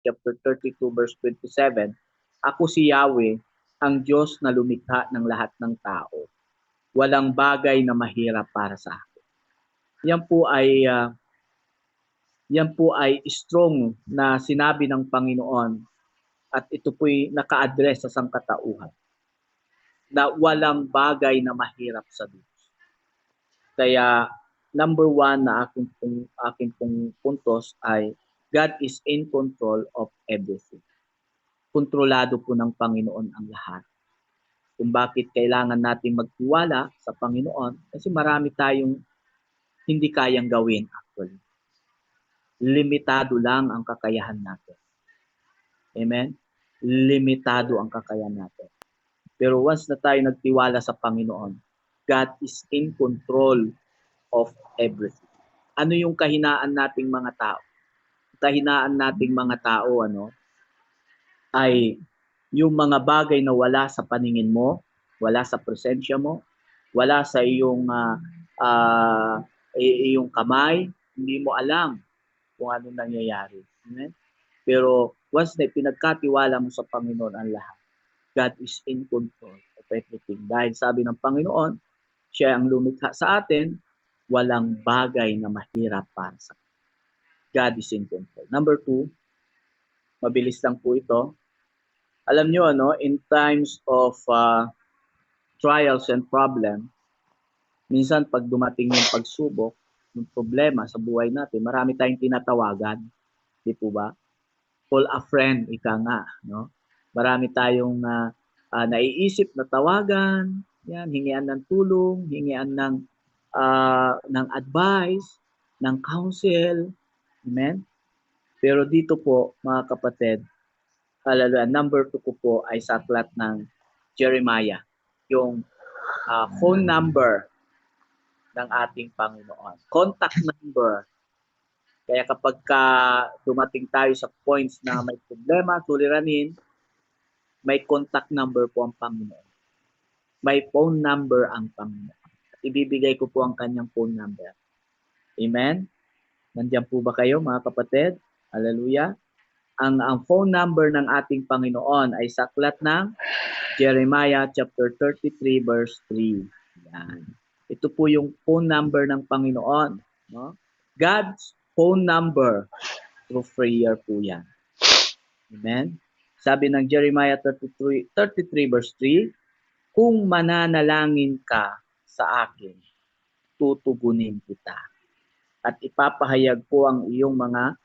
chapter 32 verse 27, ako si Yahweh, ang Diyos na lumikha ng lahat ng tao. Walang bagay na mahirap para sa akin. Yan po ay strong na sinabi ng Panginoon at ito po'y naka-address sa sangkatauhan na walang bagay na mahirap sa Diyos. Kaya number one na aking pong puntos ay God is in control of everything. Kontrolado po ng Panginoon ang lahat. Kung bakit kailangan natin magtiwala sa Panginoon kasi marami tayong hindi kayang gawin actually. Limitado lang ang kakayahan natin. Amen? Limitado ang kakayahan natin. Pero once na tayo nagtiwala sa Panginoon, God is in control of everything. Ano yung kahinaan nating mga tao? Kahinaan nating mga tao ay yung mga bagay na wala sa paningin mo, wala sa presensya mo, wala sa iyong iyong kamay, hindi mo alam kung ano nangyayari. Amen? Pero once na pinagkatiwala mo sa Panginoon ang lahat, God is in control of everything. Dahil sabi ng Panginoon, siya ang lumikha sa atin, walang bagay na mahirap para sa atin. God is in control. Number 2, mabilis lang po ito. Alam nyo, in times of trials and problem, minsan pag dumating yung pagsubok, yung problema sa buhay natin, marami tayong tinatawagan. Di po ba? Call a friend, ika nga. No? Marami tayong naiisip na tawagan, yan, hingian ng tulong, hingian ng advice, ng counsel. Amen? Pero dito po, mga kapatid, number 2 ko po ay sa aklat ng Jeremiah. Yung phone number ng ating Panginoon. Contact number. Kaya kapag dumating tayo sa points na may problema, suliranin, may contact number po ang Panginoon. May phone number ang Panginoon. Ibibigay ko po ang kanyang phone number. Amen? Nandiyan po ba kayo mga kapatid? Hallelujah. Ang phone number ng ating Panginoon ay sa aklat ng Jeremiah chapter 33 verse 3. Yan. Ito po yung phone number ng Panginoon. No? God's phone number through prayer po yan. Amen? Sabi ng Jeremiah 33 verse 3, kung mananalangin ka sa akin, tutugunin kita. At ipapahayag ko ang iyong mga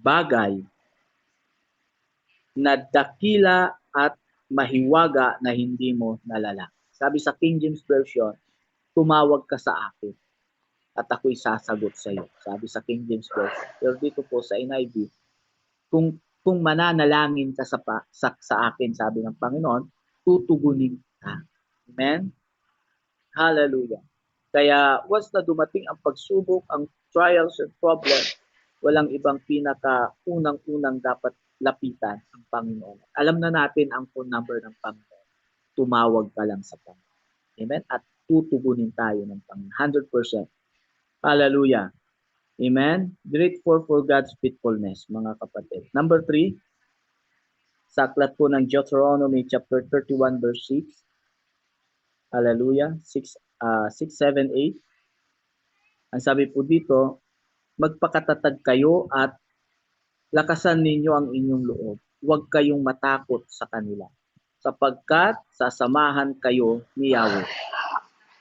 bagay na dakila at mahiwaga na hindi mo nalala. Sabi sa King James Version, tumawag ka sa akin at ako'y sasagot sa iyo. Sabi sa King James Version. Pero dito po sa NIV, kung mananalangin ka sa akin, sabi ng Panginoon, tutugunin ka. Amen? Hallelujah. Kaya once na dumating ang pagsubok, ang trials and problems, walang ibang unang-unang dapat lapitan ang Panginoon. Alam na natin ang phone number ng Panginoon. Tumawag ka lang sa Panginoon. Amen? At tutugunin tayo ng Panginoon. 100%. Hallelujah. Amen? Grateful for God's faithfulness, mga kapatid. Number 3, sa aklat po ng Deuteronomy chapter 31 verse 6. Hallelujah. 6, 7, 8. Ang sabi po dito, magpakatatag kayo at lakasan ninyo ang inyong loob. Huwag kayong matakot sa kanila, sapagkat sasamahan kayo ni Yahweh,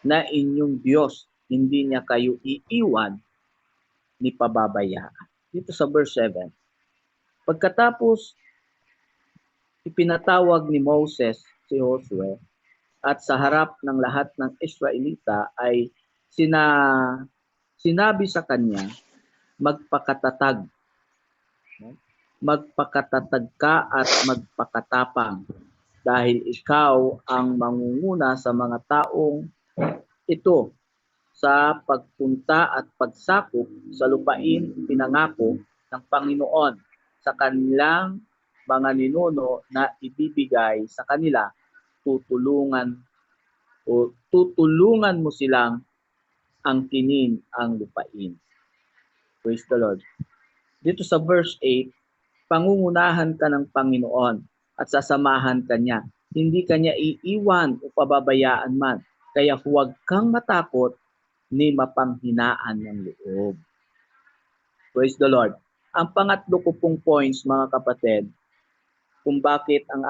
na inyong Diyos. Hindi niya kayo iiwan ni pababayaan. Dito sa verse 7. Pagkatapos, ipinatawag ni Moses si Josue at sa harap ng lahat ng Israelita ay sinabi sa kanya, magpakatatag. Magpakatatag ka at magpakatapang dahil ikaw ang mangunguna sa mga taong ito sa pagpunta at pagsakop sa lupain pinangako ng Panginoon sa kanilang mga ninuno na ibibigay sa kanila. Tutulungan mo silang angkinin ang lupain. Praise the Lord. Dito sa verse 8, Pangungunahan ka ng Panginoon at sasamahan ka niya. Hindi ka niya iiwan o pababayaan man. Kaya huwag kang matakot ni mapanghinaan ng loob. Praise the Lord. Ang pangatlo ko pong points, mga kapatid, kung bakit ang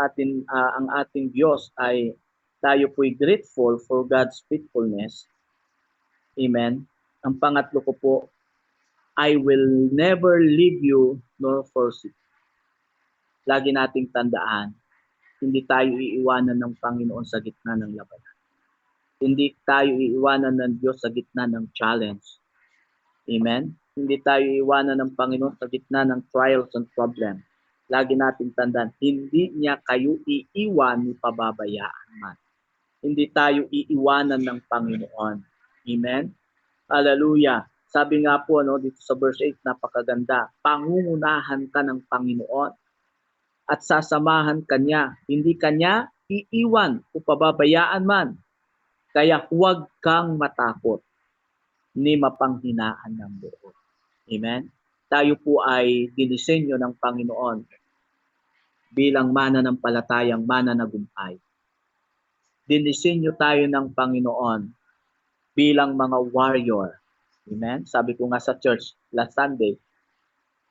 ating Diyos ay tayo po'y grateful for God's faithfulness. Amen. Ang pangatlo ko po, I will never leave you nor forsake. Lagi nating tandaan, hindi tayo iiwanan ng Panginoon sa gitna ng labanan. Hindi tayo iiwanan ng Diyos sa gitna ng challenge. Amen? Hindi tayo iiwanan ng Panginoon sa gitna ng trials and problems. Lagi nating tandaan, hindi niya kayo iiwan ni pababayaan man. Hindi tayo iiwanan ng Panginoon. Amen? Hallelujah. Sabi nga po dito sa verse 8, napakaganda. Pangungunahan ka ng Panginoon at sasamahan ka niya. Hindi ka niya iiwan o pababayaan man. Kaya huwag kang matakot ni mapanghinaan ng loob. Amen? Tayo po ay dinisenyo ng Panginoon bilang mananampalatayang mananagumpay. Dinisenyo tayo ng Panginoon bilang mga warrior. Amen? Sabi ko nga sa church last Sunday,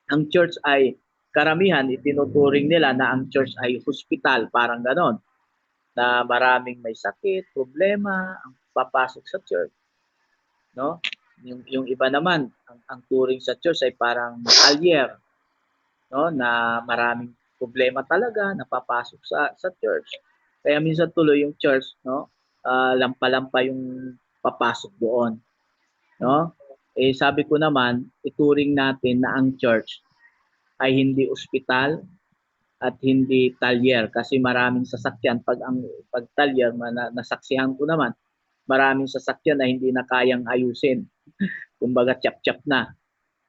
ang church ay karamihan itinuturing nila na ang church ay hospital, parang ganon. Na maraming may sakit, problema, ang papasok sa church. No? Yung iba naman, ang turing sa church ay parang alyer, no? Na maraming problema talaga napapasok sa church. Kaya minsan tuloy yung church, no? Lampa-lampa yung papasok doon, no? Sabi ko naman, ituring natin na ang church ay hindi ospital at hindi talyer kasi maraming sasakyan pag talyer nasaksihan ko naman, maraming sasakyan na hindi na kayang ayusin. Kumbaga chap-chap na.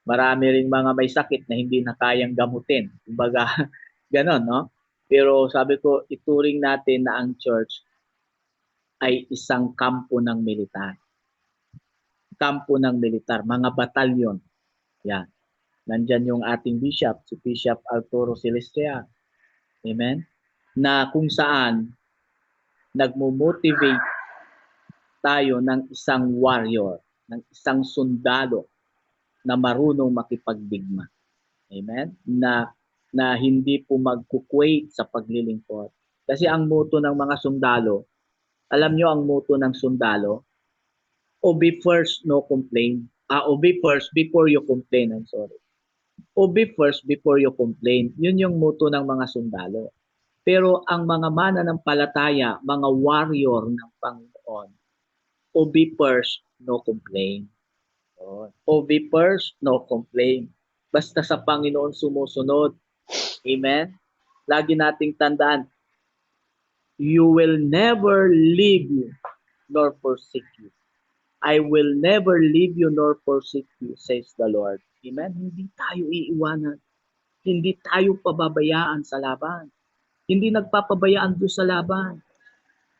Marami ring mga may sakit na hindi na kayang gamutin. Kumbaga ganon, no? Pero sabi ko, ituring natin na ang church ay isang kampo ng militar. Kampo ng militar, mga batalyon. Yan. Nandyan yung ating bishop, si Bishop Arturo Celestia. Amen? Na kung saan nagmo-motivate tayo ng isang warrior, ng isang sundalo na marunong makipagdigma. Amen? Na hindi po magkukwait sa paglilingkod. Kasi ang motto ng mga sundalo, alam nyo ang motto ng sundalo? Obey first, no complain. Obey first before you complain. I'm sorry. Obey first before you complain. Yun yung motto ng mga sundalo. Pero ang mga mananampalataya, mga warrior ng Panginoon, obey first, no complain. Obey first, no complain. Basta sa Panginoon sumusunod. Amen? Lagi nating tandaan, you will never leave you nor forsake you. I will never leave you nor forsake you, says the Lord. Amen? Hindi tayo iiwanan. Hindi tayo pababayaan sa laban. Hindi nagpapabayaan Diyos sa laban.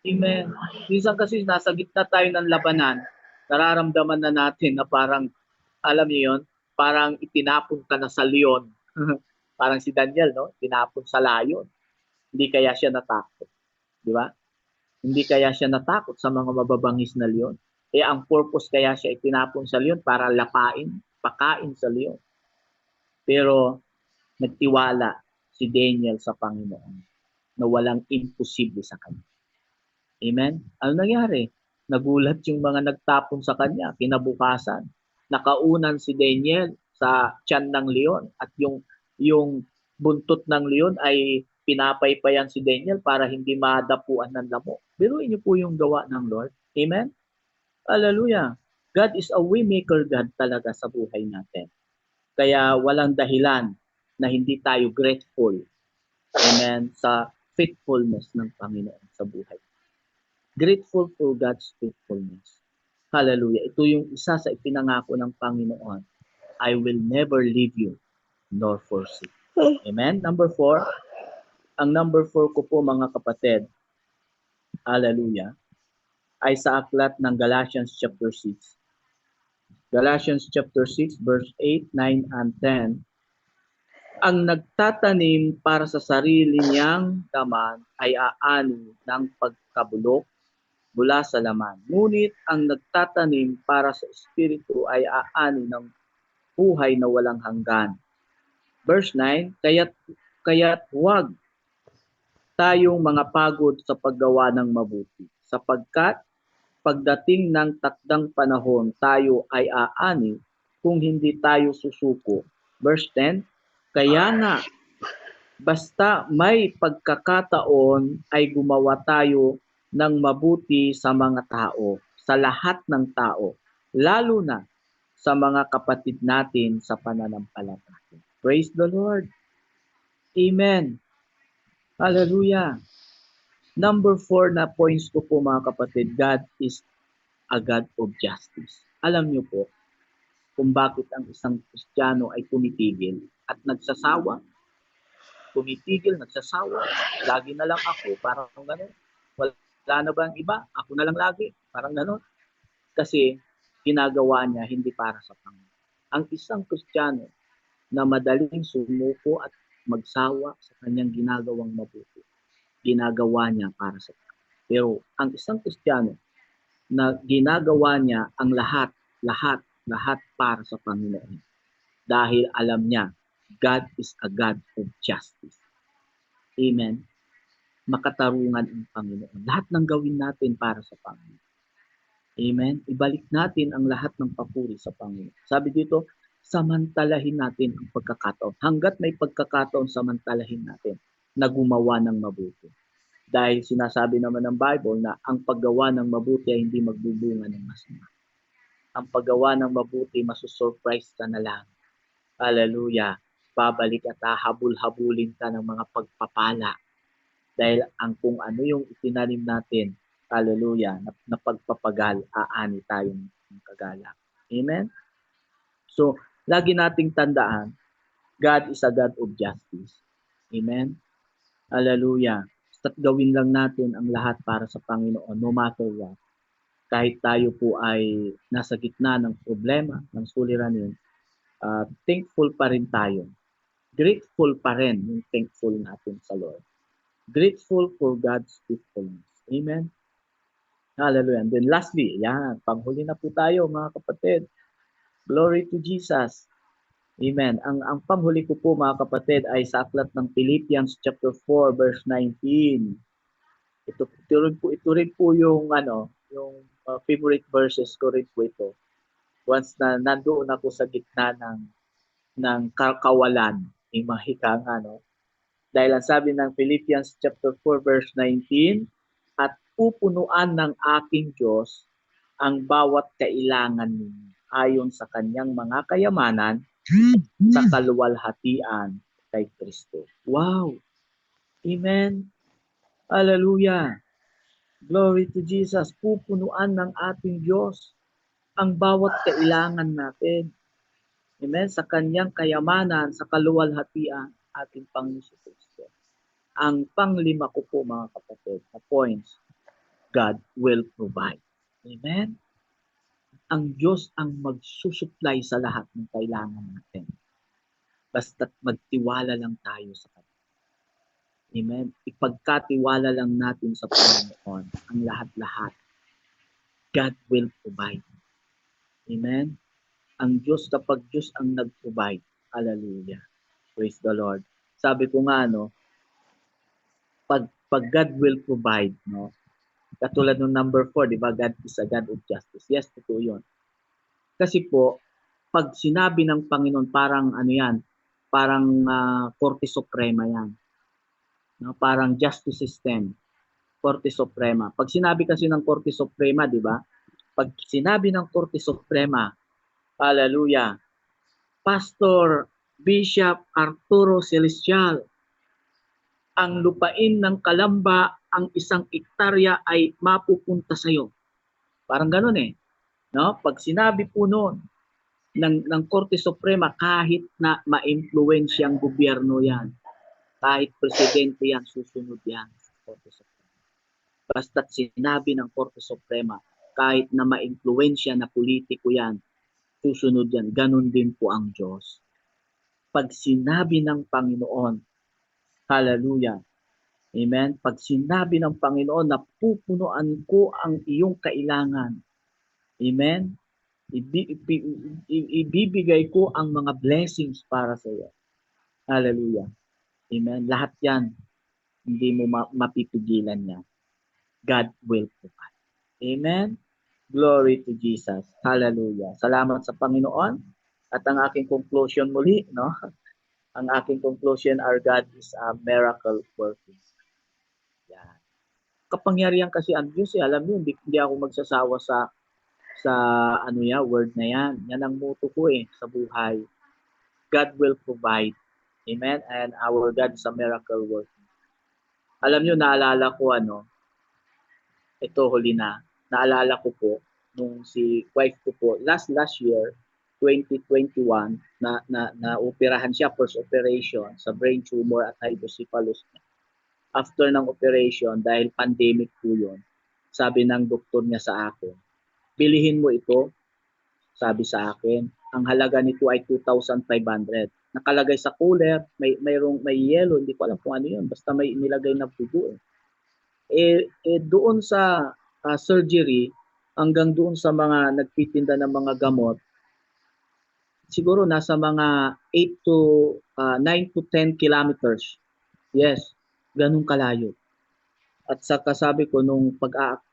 Amen. Minsan kasi nasa gitna tayo ng labanan, nararamdaman na natin na parang, alam niyo yun, parang itinapon ka na sa leon. Parang si Daniel, no? Tinapon sa layon. Hindi kaya siya natakot. Di ba? Hindi kaya siya natakot sa mga mababangis na leon. Ang purpose kaya siya itinapon sa leon para pakain sa leon. Pero nagtiwala si Daniel sa Panginoon na walang imposible sa kanya. Amen? Ano nangyari? Nagulat yung mga nagtapon sa kanya. Kinabukasan, nakaunan si Daniel sa tiyan ng leon at yung buntot ng leon ay pinapaypayan si Daniel para hindi madapuan ng lamok. Biruin niyo po yung gawa ng Lord. Amen? Hallelujah. God is a waymaker God talaga sa buhay natin. Kaya walang dahilan na hindi tayo grateful. Amen? Sa faithfulness ng Panginoon sa buhay. Grateful for God's faithfulness. Hallelujah. Ito yung isa sa ipinangako ng Panginoon. I will never leave you nor forsake. Amen? Number 4. Ang number 4 ko po mga kapatid, hallelujah, ay sa aklat ng Galatians chapter 6. Galatians chapter 6 verse 8, 9, and 10. Ang nagtatanim para sa sarili niyang laman ay aani ng pagkabulok mula sa laman. Ngunit ang nagtatanim para sa espiritu ay aani ng buhay na walang hanggan. Verse 9, kaya't huwag tayong mga pagod sa paggawa ng mabuti, sapagkat pagdating ng takdang panahon tayo ay aani kung hindi tayo susuko. Verse 10, kaya nga basta may pagkakataon ay gumawa tayo ng mabuti sa mga tao, sa lahat ng tao, lalo na sa mga kapatid natin sa pananampalataya. Praise the Lord. Amen. Hallelujah. Number 4 na points ko po mga kapatid, God is a God of justice. Alam niyo po kung bakit ang isang Kristiyano ay tumitigil at nagsasawa. Tumitigil, nagsasawa. Lagi na lang ako, parang gano'n. Wala na ba ang iba? Ako na lang lagi. Parang gano'n. Kasi ginagawa niya hindi para sa Panginoon. Ang isang Kristiyano na madaling sumuko at magsawa sa kanyang ginagawang mabuti, ginagawa niya para sa Panginoon. Pero ang isang Kristiyano na ginagawa niya ang lahat para sa Panginoon. Dahil alam niya, God is a God of justice. Amen. Makatarungan ang Panginoon. Lahat ng gawin natin para sa Panginoon. Amen. Ibalik natin ang lahat ng papuri sa Panginoon. Sabi dito, samantalahin natin ang pagkakataon. Hanggat may pagkakataon, samantalahin natin na gumawa ng mabuti. Dahil sinasabi naman ng Bible na ang paggawa ng mabuti ay hindi magbubunga ng masama. Ang paggawa ng mabuti, masusurprise ka na lang. Hallelujah. Babalik at hahabol-habulin ka ng mga pagpapala. Dahil ang kung ano yung itinanim natin, hallelujah, na pagpapagal, aani tayo ng kagala. Amen? So, lagi nating tandaan, God is a God of justice. Amen? Hallelujah. Basta't gawin lang natin ang lahat para sa Panginoon, no matter what. Kahit tayo po ay nasa gitna ng problema, ng suliranin, thankful pa rin tayo. Grateful pa rin yung thankful natin sa Lord. Grateful for God's faithfulness. Amen? Hallelujah. And then lastly, yan, panghuli na po tayo mga kapatid. Glory to Jesus. Amen. Ang panghuli ko po mga kapatid ay sa aklat ng Philippians chapter 4 verse 19. Ito rin po yung yung favorite verses ko rin po ito. Once na nandoon ako sa gitna ng kawalan, yung mga hikang dahil ang sabi ng Philippians chapter 4 verse 19, at pupunuan ng aking Diyos ang bawat kailangan ninyo ayon sa kanyang mga kayamanan sa kaluwalhatian kay Kristo. Wow! Amen! Hallelujah! Glory to Jesus. Pupunuan ng ating Diyos ang bawat kailangan natin. Amen? Sa kanyang kayamanan, sa kaluwalhatian, ating Panginoon Kristo. Ang panglima ko po mga kapatid, na points, God will provide. Amen? Ang Diyos ang magsusupply sa lahat ng kailangan natin. Basta't magtiwala lang tayo sa Kanya. Amen? Ipagkatiwala lang natin sa Panginoon ang lahat-lahat. God will provide. Amen? Ang Diyos, kapag Diyos ang nag-provide, hallelujah. Praise the Lord. Sabi ko nga, pag God will provide, katulad ng number 4, di ba, God is a God of justice. Yes, totoo yun. Kasi po, pag sinabi ng Panginoon, parang parang Korte Suprema yan. Parang justice system, Korte Suprema. Pag sinabi kasi ng Korte Suprema, di ba? Pag sinabi ng Korte Suprema, hallelujah, Pastor Bishop Arturo Celestial, ang lupain ng Kalamba, ang 1 hektarya ay mapupunta sa iyo. Parang ganoon no? Pag sinabi po noon ng Korte Suprema, kahit na ma-impluwensyang gobyerno yan, kahit presidente yan, susunod yan sa Korte Suprema. Basta't sinabi ng Korte Suprema, kahit na ma-impluwensya na politiko yan, susunod yan. Ganon din po ang Diyos. Pag sinabi ng Panginoon, hallelujah, amen, pag sinabi ng Panginoon na pupunuan ko ang iyong kailangan, amen, ibibigay ko ang mga blessings para sa iyo. Hallelujah. Amen. Lahat yan, hindi mo mapipigilan niya. God will provide. Amen. Glory to Jesus. Hallelujah. Salamat sa Panginoon. At ang aking conclusion muli, no? Ang aking conclusion, our God is a miracle working. Yan. Kapangyarihan kasi ang Diyos, alam niyo, hindi ako magsasawa sa ano ya, word na yan. Yan ang motto ko sa buhay. God will provide. Amen. And our God is a miracle working. Alam niyo, naalala ko ito huli na. Naalala ko po nung si wife ko po last year 2021 na operahan siya, first operation sa brain tumor at hydrocephalus. After ng operation, dahil pandemic po yun, sabi ng doktor niya sa akin, bilihin mo ito, sabi sa akin, ang halaga nito ay 2,500. Nakalagay sa cooler, may yellow, hindi ko alam kung ano yun, basta may nilagay na pugo. Doon sa surgery, hanggang doon sa mga nagtitinda ng mga gamot, siguro nasa mga 9 to 10 kilometers. Yes, ganun kalayo. At saka sabi ko, nung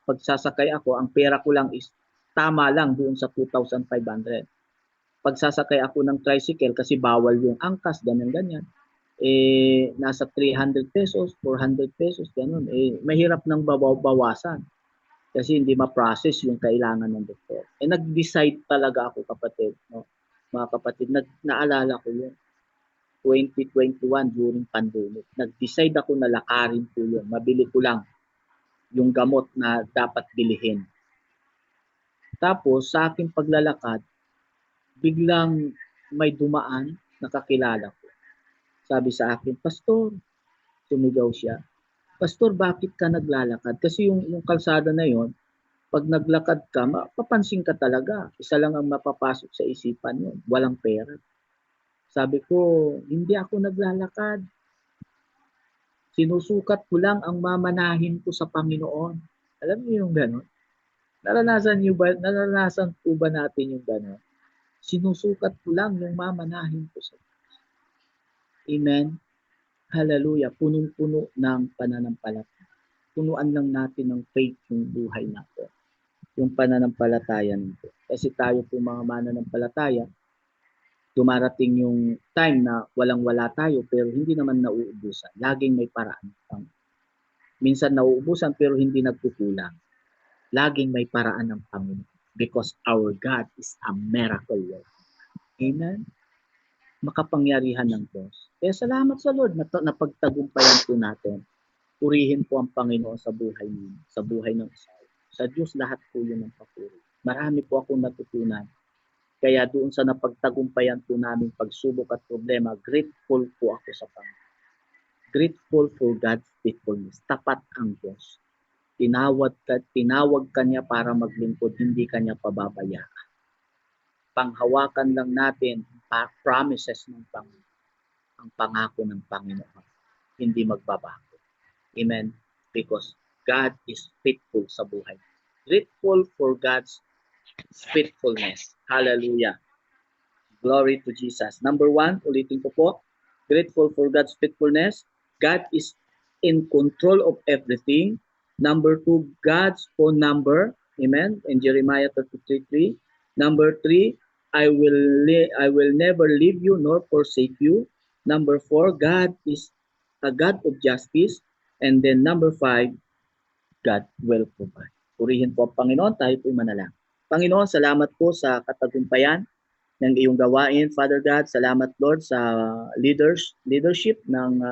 pagsasakay ako, ang pera ko lang is tama lang doon sa 2,500. Pagsasakay ako ng tricycle, kasi bawal yung angkas, ganyan-ganyan, nasa 300 pesos, 400 pesos, ganun. Mahirap nang bawasan kasi hindi ma-process yung kailangan ng doktor. Nag-decide talaga ako, kapatid, no? Mga kapatid, naalala ko yun. 2021 during pandemic. Nag-decide ako na lakarin ko yun. Mabili ko lang yung gamot na dapat bilihin. Tapos, sa aking paglalakad, biglang may dumaan, nakakilala ko. Sabi sa akin, Pastor, sumigaw siya, Pastor, bakit ka naglalakad? Kasi yung kalsada na yon, pag naglakad ka, mapapansin ka talaga. Isa lang ang mapapasok sa isipan yun, walang pera. Sabi ko, hindi ako naglalakad. Sinusukat ko lang ang mamanahin ko sa Panginoon. Alam niyo yung gano'n? Naranasan po ba natin yung gano'n? Sinusukat ko lang yung mamanahin ko sa Panginoon. Amen? Hallelujah. Punong-puno ng pananampalataya. Punuan lang natin ng faith yung buhay natin. Yung pananampalataya nito. Kasi tayo po mga mananampalataya, dumarating yung time na walang-wala tayo pero hindi naman nauubusan. Laging may paraan. Minsan nauubusan pero hindi nagkukulang. Laging may paraan ng Panginoon because our God is a miracle worker. Amen? Makapangyarihan ng Diyos. Kaya salamat sa Lord na napagtagumpayan po natin. Purihin po ang Panginoon sa buhay niyo, sa buhay ng isa. Sa Diyos lahat po yun ang papuri. Marami po akong natutunan. Kaya doon sa napagtagumpayan po namin pagsubok at problema, grateful po ako sa Panginoon. Grateful for God's faithfulness. Tapat ang Diyos. Tinawag ka niya para maglingkod, hindi ka niya pababayaan. Panghawakan lang natin ang promises ng Panginoon. Ang pangako ng Panginoon. Hindi magbabago. Amen? Because God is faithful sa buhay. Grateful for God's faithfulness. Hallelujah. Glory to Jesus. Number 1, ulitin ko po. Grateful for God's faithfulness. God is in control of everything. Number 2, God's phone number. Amen. In Jeremiah 33:3. Number 3, I will never leave you nor forsake you. Number 4, God is a God of justice. And then number 5, God will provide. Purihin po ang Panginoon, tayo po manalangin. Panginoon, salamat po sa katagumpayan ng iyong gawain. Father God, salamat Lord sa leadership ng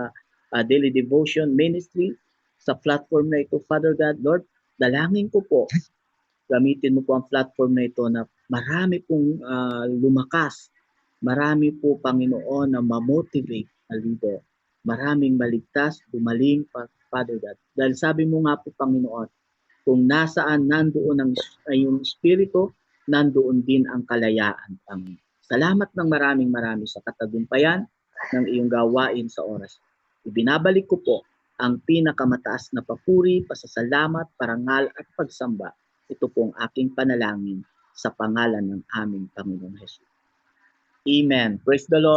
Daily Devotion Ministry sa platform na ito. Father God, Lord, dalangin ko po, gamitin mo po ang platform na ito na marami pong lumakas, marami po Panginoon na ma-motivate na leader, maraming maligtas, gumaling, Father God. Dahil sabi mo nga po Panginoon, kung nasaan nandoon ang iyong espiritu, nandoon din ang kalayaan, Panginoon. Salamat ng marami sa katagumpayan. ng iyong gawain sa oras. Ibinabalik ko po ang pinakamataas na papuri, pasasalamat, parangal at pagsamba. Ito po ang aking panalangin sa pangalan ng aming Panginoong Hesus. Amen. Praise the Lord.